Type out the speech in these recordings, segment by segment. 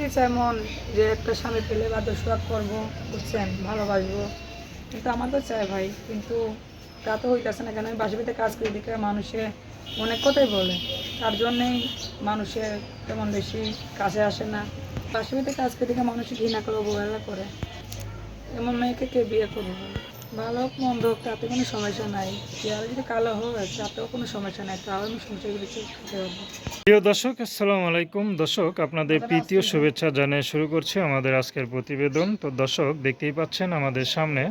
সবারই চায় মন যে একটা স্বামী পেলে বা দোষরাগ করবো, বুঝছেন, ভালোবাসবো। কিন্তু আমারও চায় ভাই, কিন্তু তা তো হইতেছে না। কেন আমি বাসাবিতে কাজ করি দেখে মানুষে অনেক কথাই বলে, তার জন্যেই মানুষের তেমন বেশি কাছে আসে না। বাসাবিতে কাজ করে দেখে মানুষ ঘৃণা করে, অবহেলা করে। এমন মেয়েকে কে বিয়ে করবো? ভালো হোক মন্দ হোক তাতে কোনো সমস্যা নাই, চেহারা যদি কালো হয় তাতেও কোনো সমস্যা নাই, তাও আমি সংসারগুলি খেতে পারবো। প্রিয় দর্শক, আসসালামু আলাইকুম। দর্শক, আপনাদের প্রীতীয় শুভেচ্ছা জানিয়ে শুরু করছি আমাদের আজকের প্রতিবেদন। তো দর্শক, দেখতেই পাচ্ছেন আমাদের সামনে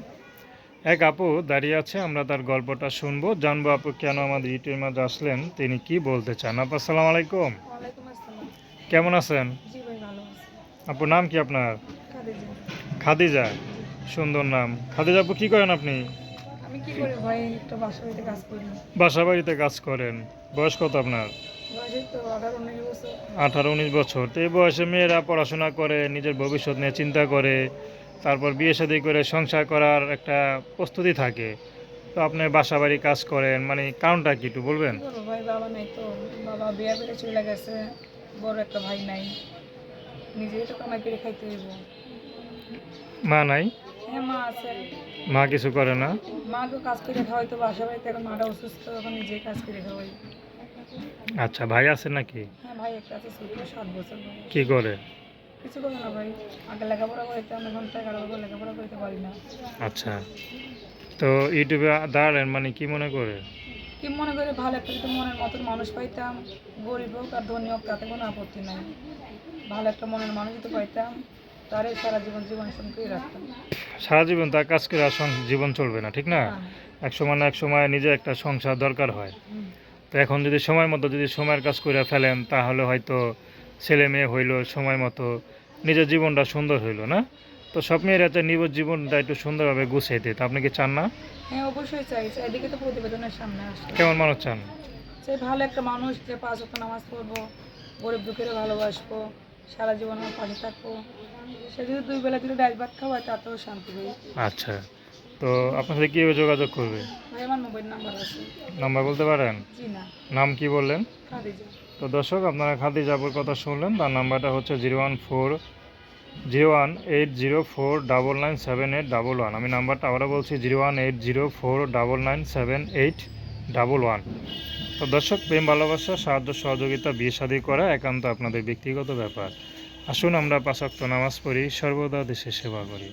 এক আপু দাঁড়িয়ে আছে। আমরা তার গল্পটা শুনবো, জানবো আপু কেন আমাদের ইউটিউবের মাঝে আসলেন, তিনি কি বলতে চান। আপু আসসালামু আলাইকুম, ওয়ালাইকুম আসসালাম। কেমন আছেন? জি ভাই, ভালো আছি। আপুর নাম কি আপনার? খাদিজা। খাদিজা, জি। সুন্দর নাম। খাদিজা আপু, কি করেন আপনি? আমি কি করি ভাই, একটা বাসা বাড়িতে কাজ করি। বাসা বাড়িতে কাজ করেন। বয়স কত আপনার? বয়সে তো 18-19 বছর। 18-19 বছর। তো এই বয়সে মেয়েরা পড়াশোনা করে, নিজের ভবিষ্যৎ নিয়ে চিন্তা করে, তারপর বিয়ে শাদী করে সংসার করার একটা প্রস্তুতি থাকে। তো আপনি বাসা বাড়ি কাজ করেন, মানে কারণটা কি একটু বলবেন? কি করবো ভাই, বাবা নাই তো। বাবা বিয়ে করে চলে গেছে, বড় একটা ভাই নাই, নিজেই তো কামাই করে খাইতে হইব। মা নাই? হ্যাঁ, মা আছে। মা কিছু করে না? মাকেও কাজ করে খাওয়াই তো বাসা বাড়িতে, এখন মাটা অসুস্থ, এখন নিজেই কাজ করে খাওয়াই। আচ্ছা, ভাই আছে নাকি? হ্যাঁ ভাই, একটা আছে, ছোট, 7 বছর ভাই। কি করে? কিছু করে না ভাই, আগে লেখাপড়া করতাম, এখন টাকার অভাবে লেখাপড়া করতে পারি না। আচ্ছা, তো ইউটিউবে দাঁড়ালেন মানে কি মনে করে? কি মনে করে, ভালো একটা যদি মনের মতন মানুষ পাইতাম, গরিব হোক আর ধনী হোক তাতে কোনো আপত্তি নাই। ভালো একটা মনের মানুষ যদি পাইতাম, তারে সারা জীবন জীবন সঙ্গেই রাখতাম। সারা জীবন তার কাজ করে আর জীবন চলবে না, ঠিক না? না। এক সময় না এক সময় নিজে একটা সংসার দরকার হয়। হুম। তো এখন যদি সময় মতো যদি সময়ের কাজ করে ফেলেন, তাহলে হয়তো ছেলে মেয়ে হইলো সময় মতো, নিজের জীবনটা সুন্দর হইলো না? তো সব মেয়েরা চায় নিজের জীবনটা একটু সুন্দরভাবে গুছাইতে। তা আপনি কি চান না? হ্যাঁ অবশ্যই চাই, এদিকে তো প্রতিবেদনের সামনে আসে। কেমন মানুষ চান? চাই ভালো একটা মানুষ, যে 5 ওয়াক্ত নামাজ পড়বো, গরিব দুঃখেরও ভালোবাসবো, সারা জীবন আমার পাশে থাকবো। সে যদি 2 বেলা 2 ডাল ভাত খাওয়ায় তাতেও শান্তি পাই। আচ্ছা, তো আপনার সাথে কীভাবে যোগাযোগ করবে? ভাই আমার মোবাইল নাম্বার আছে। নাম্বার বলতে পারেন? জি না। নাম কি বললেন? খাদিজা। তো দর্শক, আপনারা খাদিজা আপুর কথা শুনলেন। তার নাম্বারটা হচ্ছে 0140180499781। আমি নাম্বারটা আবারও বলছি, 01804997811। তো দর্শক, প্রেম ভালোবাসা, সাহায্য সহযোগিতা, বিয়ে শাদী করা একান্ত আপনাদের ব্যক্তিগত ব্যাপার। আসুন আমরা 5 ওয়াক্ত নামাজ পড়ি, সর্বদা দেশের সেবা করি।